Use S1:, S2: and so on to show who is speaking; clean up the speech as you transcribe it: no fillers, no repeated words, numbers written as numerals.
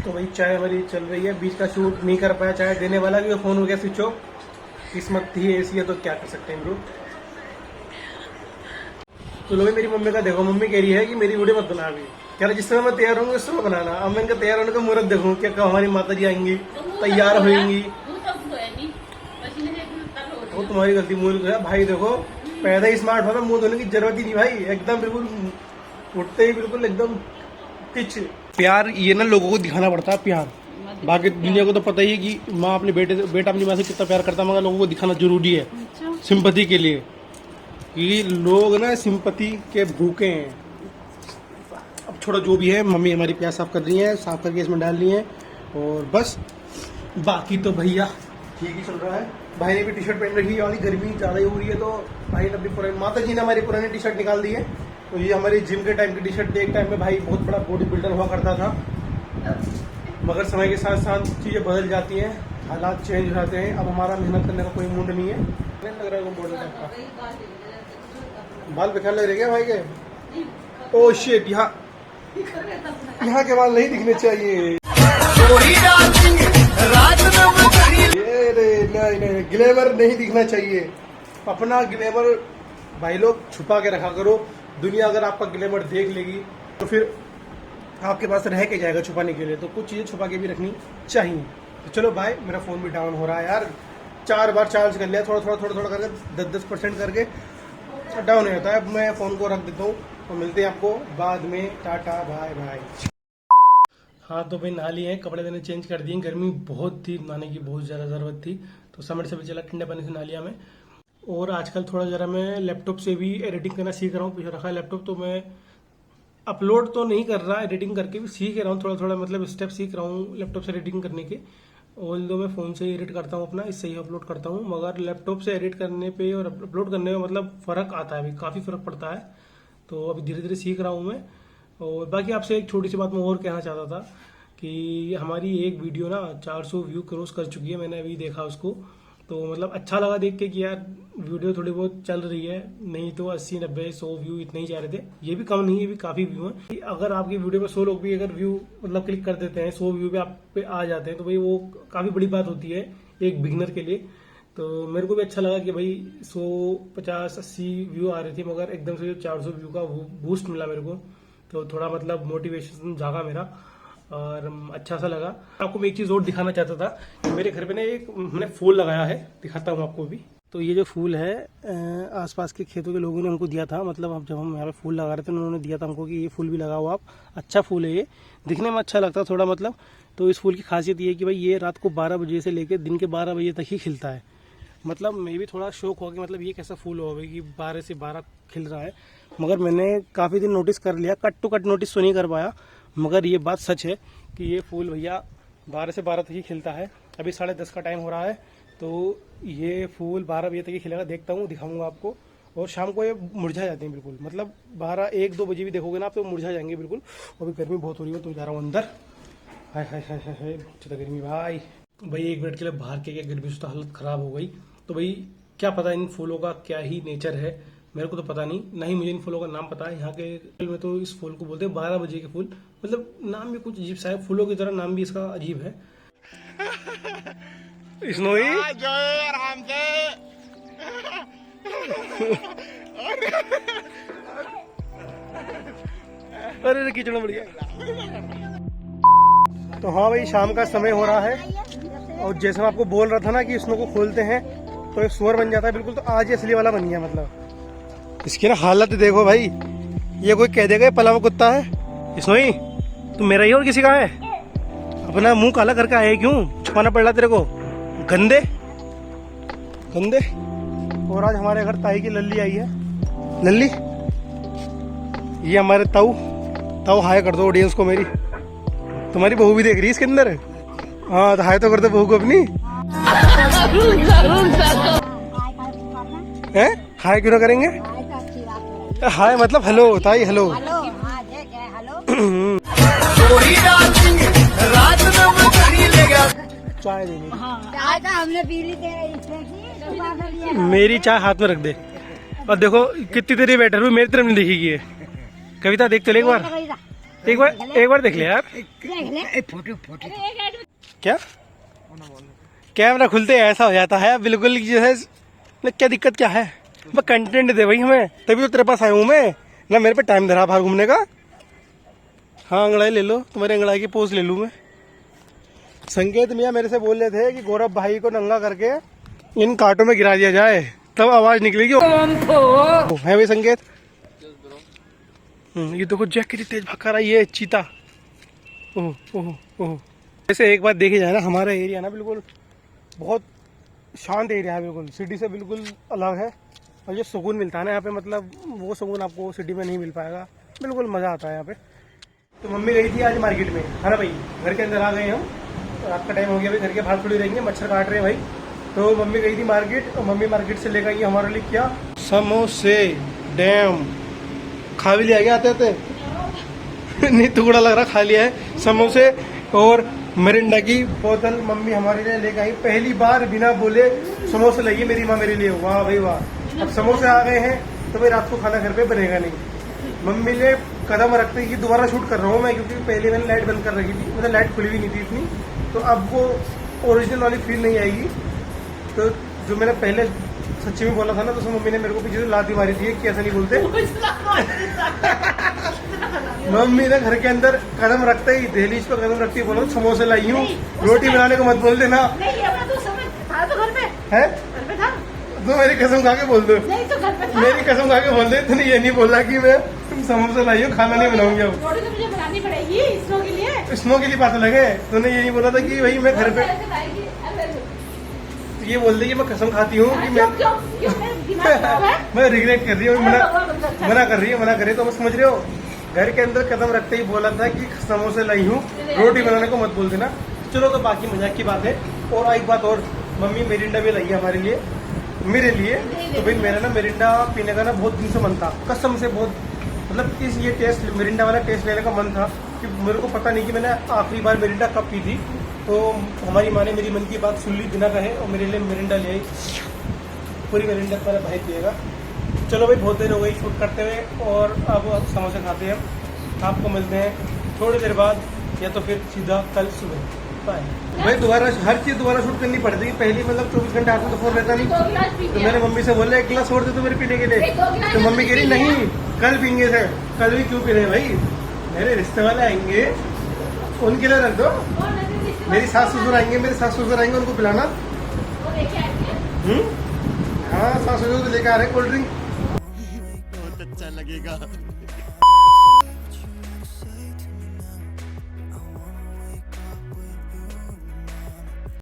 S1: तो भाई चाय हमारी चल रही है, बीच का शूट नहीं कर पाया, चाय देने वाला भी फोन हो गया स्विच ऑफ। किस्मत थी ऐसी है तो क्या कर सकते हैं ब्रो। तो लोग मेरी मम्मी का देखो, मम्मी कह रही है कि मेरी वीडियो मत बना अभी, कह रहा जिस समय मैं तैयार होंगी उस समय बनाना। अब मैं इनका तैयार होने का मुहूर्त देखूँ, क्या कब हमारी माता जी आएंगी, तैयार होंगी। वो तुम्हारी गलती, मुंह है भाई देखो, पैदा ही स्मार्ट होना, मुंह धोने की जरूरत ही नहीं भाई, एकदम बिल्कुल उठते ही बिल्कुल एकदम टिच। प्यार ये ना लोगों को दिखाना पड़ता है प्यार, बाकी दुनिया को तो पता ही है कि माँ अपने बेटा अपनी माँ से कितना प्यार करता है, मगर लोगों को दिखाना जरूरी है सिंपैथी के लिए, कि लोग ना सिंपैथी के भूखे हैं। अब छोड़ा जो भी है, मम्मी हमारी प्याज साफ कर रही है, साफ करके इसमें डाल रही है और बस, बाकी तो भैया ठीक ही चल रहा है। भाई ने भी टी शर्ट पहन रखी है, वाली गर्मी ज़्यादा ही हो रही है तो भाई ने अपनी पुरानी, माता जी ने हमारी पुरानी टी शर्ट निकाल दी है। तो ये हमारी जिम के टाइम की टी शर्ट थी, एक टाइम में भाई बहुत बड़ा बॉडी बिल्डर हुआ करता था, मगर समय के साथ साथ चीज़ें बदल जाती हैं, हालात चेंज हो जाते हैं। अब हमारा मेहनत करने का कोई मूड नहीं है। लग रहा है बॉडी टाइप का, बाल बेकार लग रहे क्या भाई के? ओ शिट, यहाँ के बाल नहीं दिखने चाहिए। नहीं, ग्लैमर नहीं दिखना चाहिए, अपना ग्लैमर भाई लोग छुपा के रखा करो। दुनिया अगर आपका ग्लैमर देख लेगी तो फिर आपके पास रह के जाएगा छुपाने के लिए, तो कुछ चीज़ें छुपा के भी रखनी चाहिए। तो चलो भाई, मेरा फ़ोन भी डाउन हो रहा है यार, 4 बार चार्ज कर लिया, थोड़ा करके 10% करके डाउन हो जाता है। अब मैं फ़ोन को रख देता हूँ और मिलते हैं आपको बाद में, टाटा बाय बाय। हाँ तो भाई नहा लिए हैं, कपड़े मैंने चेंज कर दिए, गर्मी बहुत थी, नहाने की बहुत ज़्यादा ज़रूरत थी, तो समर से भी चला, ठंडे पानी से नहा लिया मैं। और आजकल थोड़ा ज़रा मैं लैपटॉप से भी एडिटिंग करना सीख रहा हूँ, पीछे रखा है लैपटॉप, तो मैं अपलोड तो नहीं कर रहा, एडिटिंग करके भी सीख रहा हूँ, थोड़ा मतलब स्टेप सीख रहा हूँ लैपटॉप से एडिटिंग करने के। ऑल दो मैं फ़ोन से ही एडिट करता हूँ अपना, इससे ही अपलोड करता हूँ, मगर लैपटॉप से एडिट करने पे और अपलोड करने में मतलब फ़र्क आता है, अभी काफ़ी फ़र्क पड़ता है। तो अभी धीरे धीरे सीख रहा हूँ मैं। और बाकी आपसे एक छोटी सी बात मैं और कहना चाहता था कि हमारी एक वीडियो ना 400 व्यू क्रॉस कर चुकी है, मैंने अभी देखा उसको, तो मतलब अच्छा लगा देख के कि यार वीडियो थोड़ी बहुत चल रही है, नहीं तो 80, 90, 100 व्यू इतने ही जा रहे थे, ये भी कम नहीं है, ये भी काफ़ी व्यू हैं। अगर आपकी वीडियो पे 100 लोग भी अगर व्यू मतलब क्लिक कर देते हैं, 100 व्यू पे आप पे आ जाते हैं, तो भाई वो काफ़ी बड़ी बात होती है एक बिगनर के लिए। तो मेरे को भी अच्छा लगा कि भाई 100, 50, 80 व्यू आ रहे थे, मगर एकदम से 400 व्यू का बूस्ट मिला मेरे को, तो थोड़ा मतलब मोटिवेशन जागा मेरा और अच्छा सा लगा। आपको मैं एक चीज़ और दिखाना चाहता था कि मेरे घर पे ना एक मैंने फूल लगाया है, दिखाता हूँ आपको भी। तो ये जो फूल है आसपास के खेतों के लोगों ने हमको दिया था, मतलब अब जब हम यहाँ पे फूल लगा रहे थे उन्होंने दिया था हमको कि ये फूल भी लगाओ आप, अच्छा फूल है ये, दिखने में अच्छा लगता है थोड़ा मतलब। तो इस फूल की खासियत ये है कि भाई ये रात को 12 बजे से लेकर दिन के 12 बजे तक ही खिलता है। मतलब मैं भी थोड़ा शौक हुआ कि मतलब ये कैसा फूल होगा कि 12 से 12 खिल रहा है, मगर मैंने काफ़ी दिन नोटिस कर लिया, कट टू कट नोटिस तो नहीं कर पाया, मगर ये बात सच है कि ये फूल भैया 12 से 12 तक ही खिलता है। अभी 10:30 का टाइम हो रहा है, तो ये फूल 12 बजे तक ही खिलेगा, देखता हूँ, दिखाऊंगा आपको। और शाम को ये मुरझा जाते हैं बिल्कुल, मतलब 12, 1, 2 बजे भी देखोगे ना आप तो मुरझा जाएंगे बिल्कुल। अभी गर्मी बहुत हो रही है तो जा रहा हूँ अंदर, हाय हाय हाय हाय ज़्यादा गर्मी भाई। भाई 1 मिनट के लिए बाहर के गर्मी से तो हालत ख़राब हो गई। तो भाई क्या पता इन फूलों का क्या ही नेचर है, मेरे को तो पता नहीं, ना ही मुझे इन फूलों का नाम पता है। यहाँ के में तो इस फूल को बोलते हैं 12 बजे के फूल, मतलब नाम भी कुछ अजीब सा है, फूलों की तरह नाम भी इसका अजीब है। स्नोई आराम से अरे कीचड़ बढ़िया। तो हाँ भाई शाम का समय हो रहा है, और जैसे मैं आपको बोल रहा था ना कि स्नो को खोलते हैं तो एक सुअर बन जाता है बिल्कुल, तो आज ये असली वाला बन गया। मतलब इसकी ना हालत देखो भाई, ये कोई कह देगा पला हुआ कुत्ता है। स्नोई तुम मेरा ही और किसी का है? अपना मुंह काला करके आए क्यों, छुपाना पड़ रहा तेरे को, गंदे गंदे। और आज हमारे घर ताई की लल्ली आई है, लल्ली ये हमारे ताऊ हाय कर दो ऑडियंस को मेरी, तुम्हारी बहू भी देख रही है इसके अंदर। हाँ तो हाय तो कर दो बहू को अपनी। हैं हाय क्यों ना करेंगे? हाय मतलब हेलो ताई, हेलो। चाय देनी, हमने पी ली, मेरी चाय हाथ में रख दे। और देखो कितनी देर बैठे हुए, मेरी तरफ नहीं देखेगी ये। कविता देख चले एक बार, एक बार देख ले यार।
S2: फोटो
S1: क्या कैमरा खुलते ही ऐसा हो जाता है बिल्कुल जैसे क्या दिक्कत क्या है। मैं कंटेंट दे भाई हमें, तभी तो तेरे पास आया हूँ मैं ना। मेरे पे टाइम दे रहा बाहर घूमने का। हाँ अंगड़ाई ले लो, तुम्हारे अंगड़ाई की पोज ले लूँ मैं। संकेत मियाँ मेरे से बोल रहे थे कि गौरव भाई को नंगा करके इन कांटों में गिरा दिया जाए तब आवाज निकलेगी। है भाई संकेत। ये देखो जैक कितनी तेज भाग रहा है ये चीता। ओह ओह ओह। वैसे एक बात देखी जाए ना, हमारा एरिया ना बिल्कुल बहुत शांत एरिया है, बिल्कुल सिटी से बिल्कुल अलग है। और जो सुकून मिलता है ना यहाँ पे, मतलब वो सुकून आपको सिटी में नहीं मिल पाएगा। बिल्कुल मज़ा आता है यहाँ पे। तो मम्मी गई थी आज मार्केट में, है ना भाई। घर के अंदर आ गए हम, रात का टाइम हो गया भाई, घर के बाहर थोड़ी रहेंगे, मच्छर काट रहे हैं भाई। तो मम्मी गई थी मार्केट, और मम्मी मार्केट से लेकर आई हमारे लिए क्या, समोसे। डैम खा भी लिया, क्या आते थे नहीं टुकड़ा लग रहा, खा लिया है समोसे। और मिरिंडा की बोतल मम्मी हमारे लिए लेकर आई, पहली बार बिना बोले समोसे लाइए मेरी माँ मेरे लिए। वाह भाई वाह। अब समोसे आ गए हैं तो भाई रात को खाना घर पे बनेगा नहीं। मम्मी ने कदम रखते ही दोबारा शूट कर रहा हूँ मैं, क्योंकि पहले मैंने लाइट बंद कर रखी थी, मतलब लाइट खुली भी नहीं थी इतनी, तो अब वो ओरिजिनल वाली फील नहीं आएगी। तो जो मैंने पहले सच्ची में बोला था ना, तो उसमें मम्मी ने मेरे को पीछे से लात मारी थी कि ऐसा नहीं बोलते। मम्मी ने घर के अंदर कदम रखते ही, दहलीज पर कदम रखती ही बोला समोसे लाई हूँ, रोटी बनाने को मत बोल देना। है तो मेरी कसम खा के बोल दो, मेरी कसम खा के बोल दे। तूने ये नहीं बोला कि मैं तुम समोसे लाई हो, खाना नहीं बनाऊंगी। अब
S2: रोटी तो मुझे बनानी पड़ेगी
S1: स्नो के लिए बात लगे। तूने ये नहीं बोला था कि भाई मैं घर पे, ये बोल दे कि मैं कसम खाती हूँ कि मैं रिग्रेट कर रही हूँ, मना कर रही है। तो मैं समझ रहे हो, घर के अंदर कदम रखते ही बोला था कि समोसे लाई हूँ, रोटी बनाने को मत बोल देना। चलो तो बाकी मजाक की बात है। और एक बात और, मम्मी मिरिंडा भी लाई है हमारे लिए, मेरे लिए। तो भाई मेरा ना मिरिंडा पीने का ना बहुत दिन से मन था, कसम से बहुत, मतलब इस ये टेस्ट मिरिंडा वाला टेस्ट लेने का मन था। कि मेरे को पता नहीं कि मैंने आखिरी बार मिरिंडा कब पी थी। तो हमारी माँ ने मेरी मन की बात सुन ली बिना कहे, और मेरे लिए मिरिंडा ले आई। पूरी मिरिंडा मेरा भाई पिएगा। चलो भाई बहुत देर हो गई शूट करते हुए, और अब समोसे खाते हैं हम। आपको मिलते हैं थोड़ी देर बाद, या तो फिर सीधा कल सुबह। बाय भाई। दोबारा हर चीज़ दोबारा शूट करनी पड़ती है। पहली मतलब 24 घंटे आपको तो फोन रहता नहीं। तो मैंने मम्मी से बोला 1 गिलास और दे दो मेरे पीने के लिए। तो मम्मी कह रही नहीं कल पीएंगे थे। कल भी क्यों पी रहे भाई, मेरे रिश्ते वाले आएंगे उनके लिए रख दो। मेरी सास ससुर आएंगे, उनको पिलाना। हाँ सास ससुर तो लेकर आ रहे कोल्ड ड्रिंक,
S3: बहुत अच्छा लगेगा।